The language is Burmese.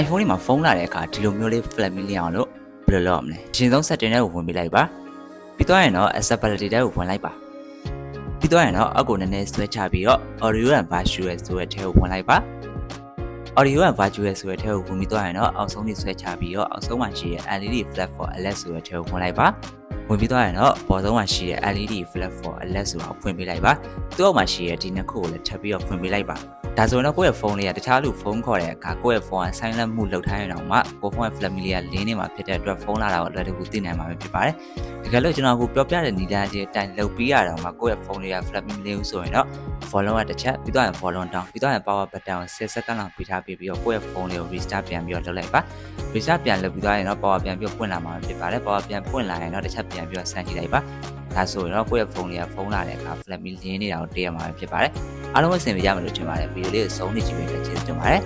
iPhone တွေမှာဖုန်းလာတဲ့အခါဒီလိုမျိုးလေး flat မီလီအောင်လို့ဘယ်လိုလုပ်ရမလဲအရင်ဆုံး setting တွေကိုဝင်ပေးလိုက်ပါပြီးတော့ရင်တော့ accessibility တွေကိုဝင်လိုက်ပါပြီးတော့ရင်တော့အောက်ကိုနည်းနည်းဆွဲချပြီးတော့ audio and visual ဆိုတဲ့ထဲကိုဝင်လိုက်ပါ audio and visual ဆိုတဲ့ထဲကိုဝင်ပြီးတော့ရင်တော့အောက်ဆုံးကြီးဆွဲချပြီးတော့အောက်ဆုံးမှာရှိတဲ့ LED flat for alert ဆိုတဲ့ထဲကိုဝင်လိုက်ပါဝင်ပြီးတော့ရင်တော့ပေါ်ဆုံးမှာရှိတဲ့ LED flat for alert ဆိုတာကိုဖွင့်ပေးလိုက်ပါသူ့အောက်မှာရှိတဲ့ဒီနှစ်ခုကိုလည်းထပ်ပြီးတော့ဖွင့်ပေးလိုက်ပါဒါဆိုရင်တော့ကိုယ့်ရဲ့ဖုန်းလေးကတခြားလူဖုန်းခေါ်တဲ့အခါကိုယ့်ရဲ့ဖုန်းက silent မှုလုပ်ထားရင်တော့မှကိုယ့်ဖုန်းရဲ့ flat မီလီယာလင်းနေမှာဖြစ်တဲ့အတွက်ဖုန်းလာတာကိုလွယ်တကူသိနိုင်မှာဖြစ်ပါတယ်တကယ်လို့ကျွန်တော်အခုပြောပြတဲ့နီလာချင်းအတိုင်းလုပ်ပြီးရတော့မှကိုယ့်ရဲ့ဖုန်းလေးက flat မီလီယာဆိုရင်တော့ follow ကတစ်ချက်ပြီးတော့ရင် follow down ပြီးတော့ရင် power button ကို10 second လောက်ပေးထားပြီးတော့ကိုယ့်ရဲ့ဖုန်းလေးကို restart ပြန်ပြီးတော့လုပ်လိုက်ပါ restart ပြန်လုပ်ပြီးတော့ရင်တော့ power ပြန်ပြီးပွင့်လာမှာဖြစ်ပါတယ် power ပြန်ပွင့်လာရင်တော့တစ်ချက်ပြန်ပြီးတော့ဆန်းကြည့်လိုက်ပါဒါဆိုရင်တော့ကိုယ့်ရဲ့ဖုန်းလေးကဖုန်းလာတဲ့အခါ flat မီလီယာနေတာကိုတွေ့ရမှာဖြစ်ပါတယ်အားလုံးအဆင်ပြေကြမယ်လို့ထင်ပါတယ်ဗီဒီယိုလေးကိုဆုံးနေကြည့်ပေးကြကျေးဇူးတင်ပါတယ်